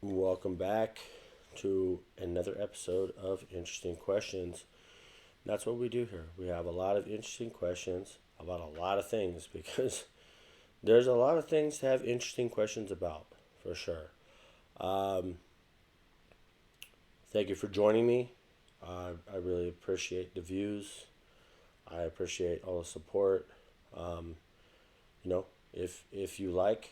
Welcome back to another episode of Interesting Questions. That's what we do here. We have a lot of interesting questions about a lot of things because there's a lot of things to have interesting questions about, for sure. Um, Thank you for joining me. I really appreciate the views. I appreciate all the support. Um, if you like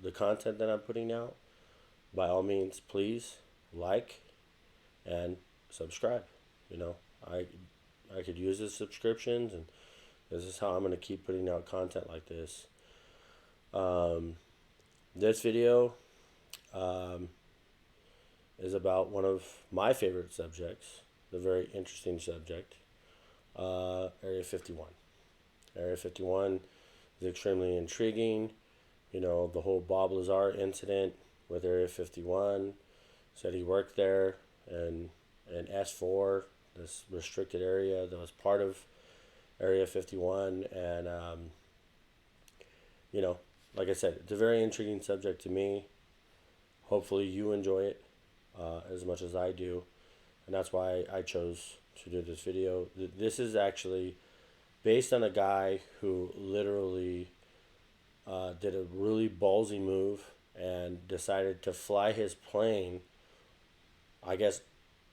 the content that I'm putting out, by all means, please like and subscribe. You know, I I could use the subscriptions, and this is how I'm gonna keep putting out content like this. Um, this video um, is about one of my favorite subjects, the very interesting subject, Area 51. Area 51 is extremely intriguing. You know, the whole Bob Lazar incident with Area 51, said he worked there, and S4, this restricted area that was part of Area 51. And, you know, like I said, it's a very intriguing subject to me. Hopefully you enjoy it as much as I do. And that's why I chose to do this video. This is actually based on a guy who literally did a really ballsy move and decided to fly his plane, I guess,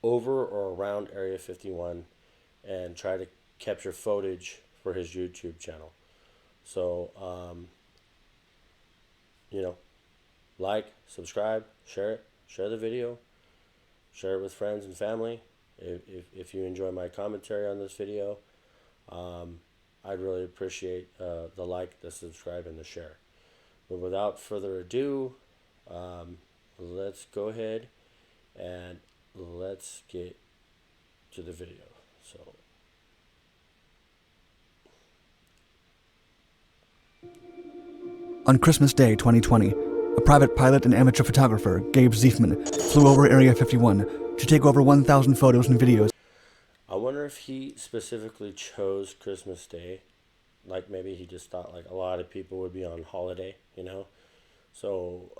over or around Area 51 and try to capture footage for his YouTube channel. So, you know, like, subscribe, share it, share the video, share it with friends and family. If you enjoy my commentary on this video, I'd really appreciate the like, the subscribe, and the share. But without further ado, let's go ahead and let's get to the video. So, on Christmas Day 2020, a private pilot and amateur photographer, Gabe Ziefman, flew over Area 51 to take over 1,000 photos and videos. I wonder if he specifically chose Christmas Day. Like maybe he just thought like a lot of people would be on holiday, you know? So,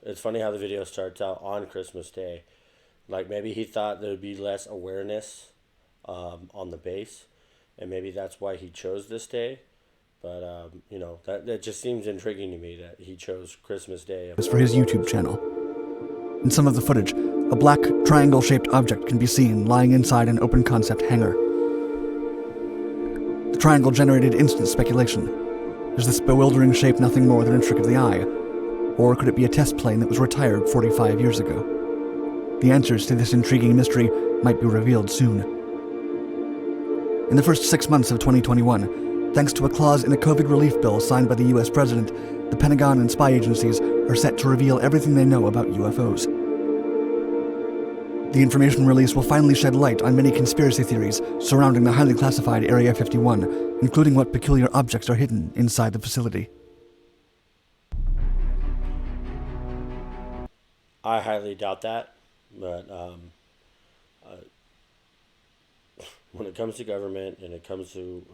it's funny how the video starts out on Christmas Day. Like maybe he thought there would be less awareness on the base, and maybe that's why he chose this day. But, that just seems intriguing to me that he chose Christmas Day. For his YouTube channel. In some of the footage, a black triangle-shaped object can be seen lying inside an open-concept hangar. The triangle generated instant speculation. Is this bewildering shape nothing more than a trick of the eye? Or could it be a test plane that was retired 45 years ago? The answers to this intriguing mystery might be revealed soon. In the first 6 months of 2021, thanks to a clause in a COVID relief bill signed by the US President, the Pentagon and spy agencies are set to reveal everything they know about UFOs. The information release will finally shed light on many conspiracy theories surrounding the highly classified Area 51, including what peculiar objects are hidden inside the facility. I highly doubt that, but when it comes to government and it comes to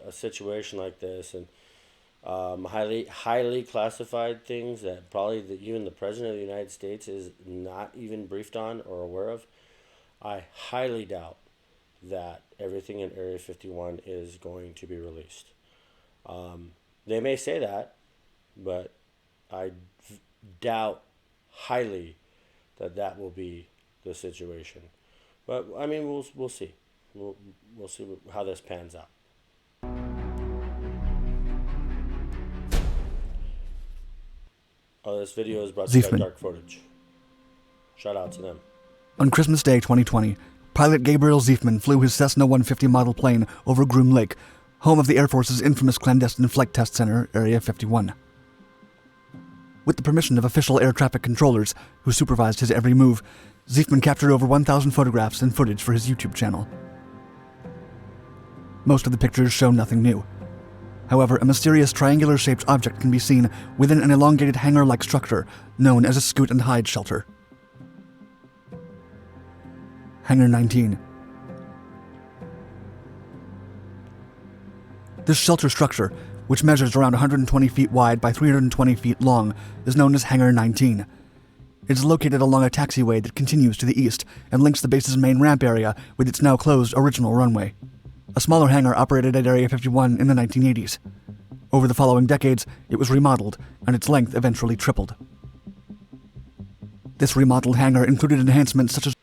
a situation like this, and highly classified things that probably even the President of the United States is not even briefed on or aware of, I highly doubt that everything in Area 51 is going to be released. They may say that, but I doubt highly that will be the situation. But I mean, we'll see. We'll see how this pans out. Oh, this video is brought to you by Dark Footage. Shout out to them. On Christmas Day 2020, pilot Gabriel Ziefman flew his Cessna 150 model plane over Groom Lake, home of the Air Force's infamous clandestine flight test center, Area 51. With the permission of official air traffic controllers who supervised his every move, Ziefman captured over 1,000 photographs and footage for his YouTube channel. Most of the pictures show nothing new. However, a mysterious triangular-shaped object can be seen within an elongated hangar-like structure known as a scoot and hide shelter. Hangar 19. This shelter structure, which measures around 120 feet wide by 320 feet long, is known as Hangar 19. It is located along a taxiway that continues to the east and links the base's main ramp area with its now closed original runway. A smaller hangar operated at Area 51 in the 1980s. Over the following decades, it was remodeled, and its length eventually tripled. This remodeled hangar included enhancements such as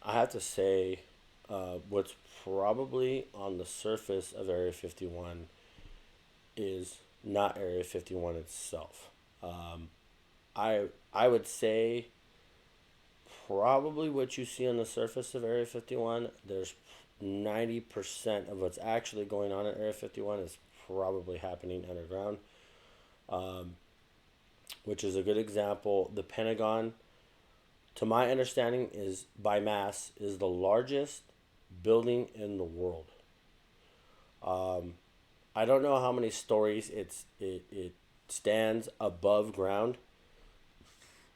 I have to say, what's probably on the surface of Area 51 is not Area 51 itself. I would say probably what you see on the surface of Area 51, there's 90% of what's actually going on at Area 51 is probably happening underground, which is a good example. The Pentagon, to my understanding, is by mass is the largest building in the world. I don't know how many stories it stands above ground,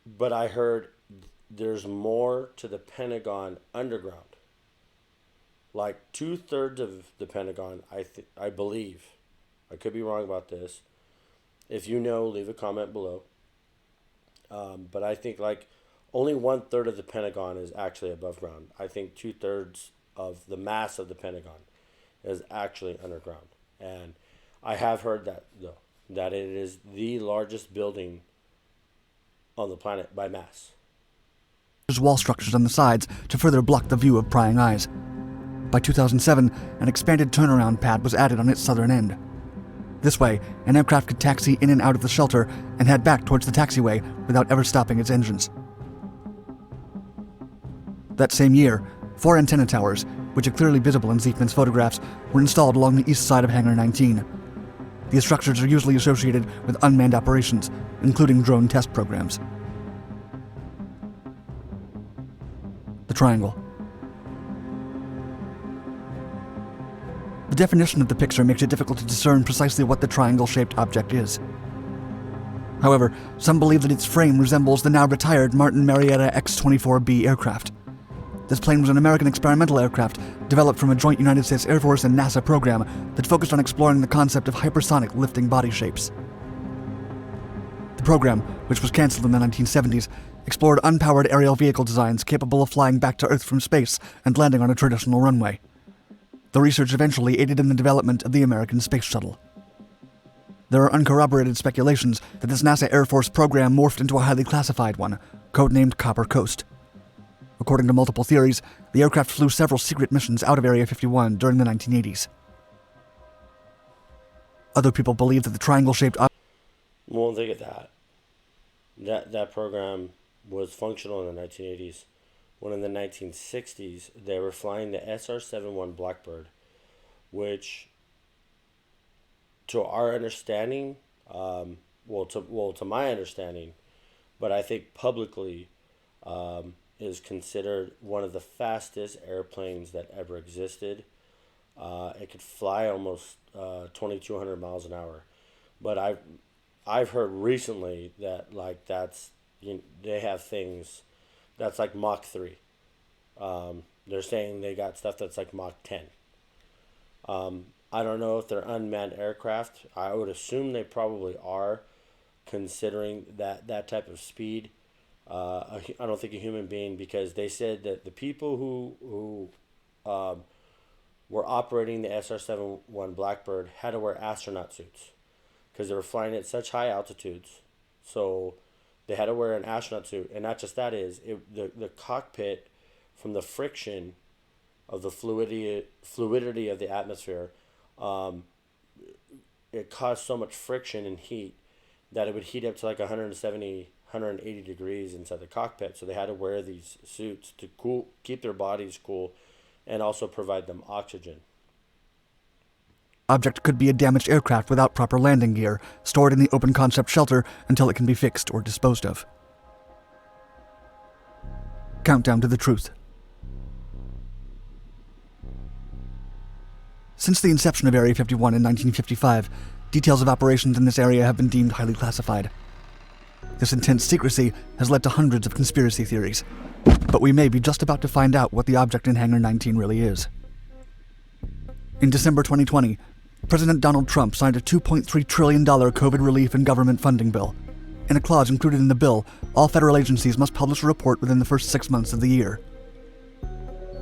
but I heard there's more to the Pentagon underground. Like 2/3 of the Pentagon, I believe. I could be wrong about this. If you know, leave a comment below. But I think like only 1/3 of the Pentagon is actually above ground. I think 2/3 of the mass of the Pentagon is actually underground. And I have heard that though, that it is the largest building on the planet by mass. wall structures on the sides to further block the view of prying eyes. By 2007, an expanded turnaround pad was added on its southern end. This way, an aircraft could taxi in and out of the shelter and head back towards the taxiway without ever stopping its engines. That same year, 4 antenna towers, which are clearly visible in Ziefman's photographs, were installed along the east side of Hangar 19. These structures are usually associated with unmanned operations, including drone test programs. The triangle. The definition of the picture makes it difficult to discern precisely what the triangle-shaped object is. However, some believe that its frame resembles the now retired Martin Marietta X-24B aircraft. This plane was an American experimental aircraft developed from a joint United States Air Force and NASA program that focused on exploring the concept of hypersonic lifting body shapes. The program, which was canceled in the 1970s, explored unpowered aerial vehicle designs capable of flying back to Earth from space and landing on a traditional runway. The research eventually aided in the development of the American Space Shuttle. There are uncorroborated speculations that this NASA Air Force program morphed into a highly classified one, codenamed Copper Coast. According to multiple theories, the aircraft flew several secret missions out of Area 51 during the 1980s. Other people believe that the triangle-shaped Well, think of that. That program was functional in the 1980s. When in the 1960s, they were flying the SR-71 Blackbird, which, to our understanding, to my understanding, but I think publicly, is considered one of the fastest airplanes that ever existed. It could fly almost 2,200 miles an hour, but I've heard recently that like they have things that's like Mach 3. They're saying they got stuff that's like Mach 10. I don't know if they're unmanned aircraft. I would assume they probably are, considering that type of speed. I don't think a human being, because they said that the people who were operating the SR-71 Blackbird had to wear astronaut suits because they were flying at such high altitudes. So they had to wear an astronaut suit, and not just that, the cockpit, from the friction of the fluidity of the atmosphere, it caused so much friction and heat that it would heat up to like 170, 180 degrees inside the cockpit. So they had to wear these suits to keep their bodies cool, and also provide them oxygen. Object could be a damaged aircraft without proper landing gear, stored in the open concept shelter until it can be fixed or disposed of. Countdown to the truth. Since the inception of Area 51 in 1955, details of operations in this area have been deemed highly classified. This intense secrecy has led to hundreds of conspiracy theories, but we may be just about to find out what the object in Hangar 19 really is. In December 2020, President Donald Trump signed a $2.3 trillion COVID relief and government funding bill. In a clause included in the bill, all federal agencies must publish a report within the first 6 months of the year.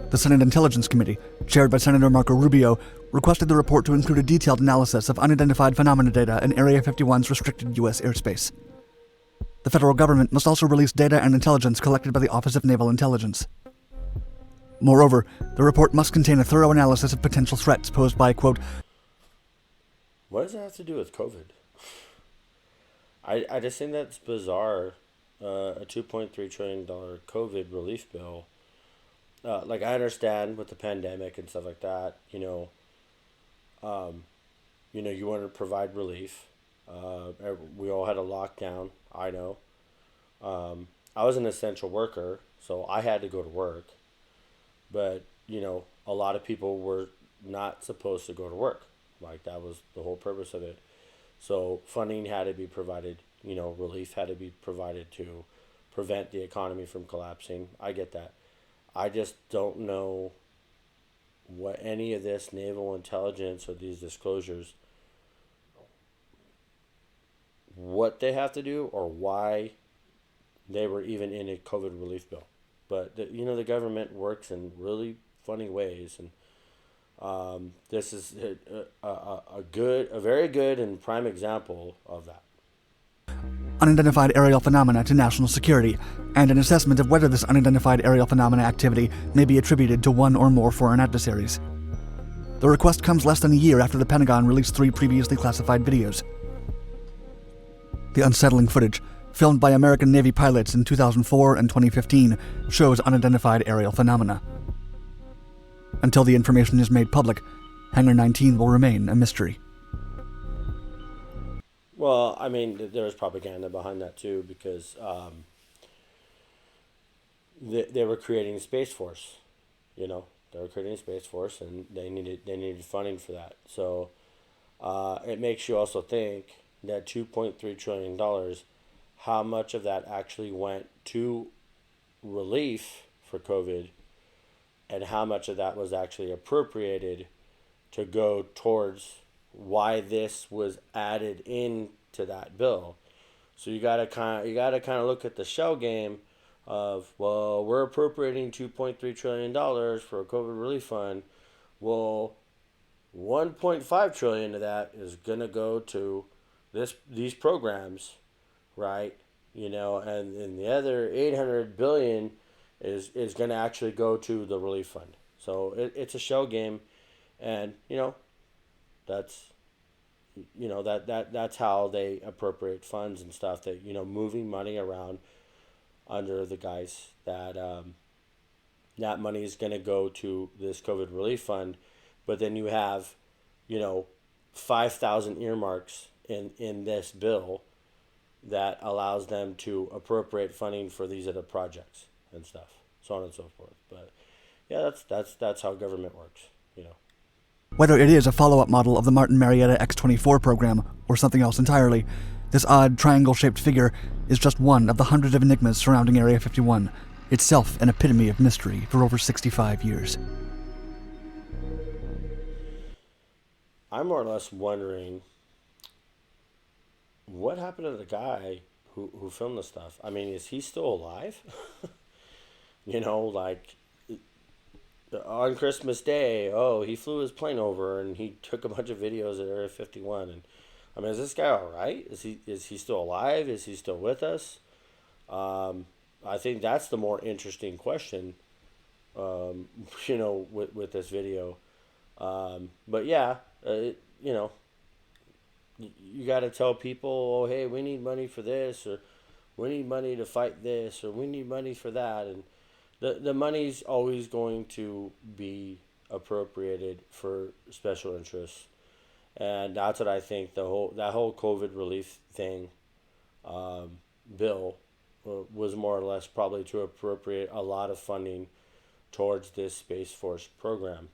The Senate Intelligence Committee, chaired by Senator Marco Rubio, requested the report to include a detailed analysis of unidentified phenomena data in Area 51's restricted U.S. airspace. The federal government must also release data and intelligence collected by the Office of Naval Intelligence. Moreover, the report must contain a thorough analysis of potential threats posed by, quote, What does that have to do with COVID? I just think that's bizarre. A $2.3 trillion COVID relief bill. Like, I understand with the pandemic and stuff like that, you want to provide relief. We all had a lockdown. I know. I was an essential worker, so I had to go to work. But a lot of people were not supposed to go to work. Like, that was the whole purpose of it. So funding had to be provided. Relief had to be provided to prevent the economy from collapsing. I get that. I just don't know what any of this naval intelligence or these disclosures, what they have to do or why they were even in a COVID relief bill. But the government works in really funny ways, and this is a very good and prime example of that. unidentified aerial phenomena to national security, and an assessment of whether this unidentified aerial phenomena activity may be attributed to one or more foreign adversaries. The request comes less than a year after the Pentagon released 3 previously classified videos. The unsettling footage, filmed by American Navy pilots in 2004 and 2015, shows unidentified aerial phenomena. Until the information is made public, Hangar 19 will remain a mystery. Well, I mean, there was propaganda behind that too, because they were creating a space force. They were creating a space force, and they needed funding for that. So it makes you also think that $2.3 trillion, how much of that actually went to relief for COVID, and how much of that was actually appropriated to go towards why this was added into that bill. So you gotta kind of look at the shell game of, well, we're appropriating $2.3 trillion for a COVID relief fund. Well, 1.5 trillion of that is gonna go to these programs, right? And the other 800 billion is going to actually go to the relief fund. So it's a shell game, and that's that's how they appropriate funds and stuff. That moving money around under the guise that that money is going to go to this COVID relief fund, but then you have 5,000 earmarks in this bill that allows them to appropriate funding for these other projects and stuff, so on and so forth. But yeah, that's how government works. Whether it is a follow-up model of the Martin Marietta X-24 program or something else entirely, this odd triangle-shaped figure is just one of the hundreds of enigmas surrounding Area 51, itself an epitome of mystery for over 65 years. I'm more or less wondering what happened to the guy who filmed the stuff. I mean, is he still alive? Like on Christmas Day, he flew his plane over and he took a bunch of videos at Area 51. And I mean, is this guy all right? Is he still alive? Is he still with us? I think that's the more interesting question. With this video. But yeah, you got to tell people, oh, hey, we need money for this, or we need money to fight this, or we need money for that. And the money's always going to be appropriated for special interests. And that's what I think that whole COVID relief thing, bill, was more or less probably to appropriate a lot of funding towards this Space Force program.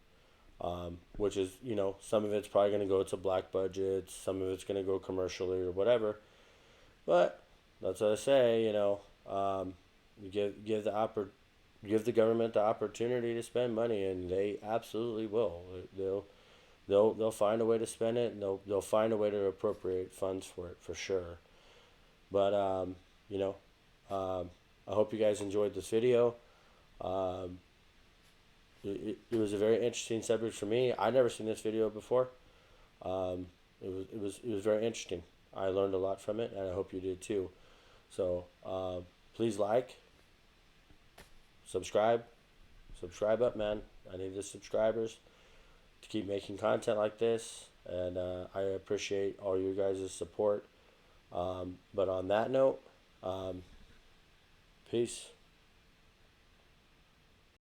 Which is, some of it's probably going to go to black budgets, some of it's going to go commercially or whatever. But that's what I say, give the government the opportunity to spend money, and they absolutely will. They'll find a way to spend it, and they'll find a way to appropriate funds for it for sure. But you know, I hope you guys enjoyed this video. Um, it was a very interesting subject for me. I never seen this video before. Um, it was very interesting. I learned a lot from it, and I hope you did too. So please like, subscribe, subscribe up, man. I need the subscribers to keep making content like this, and I appreciate all you guys' support. But on that note, peace.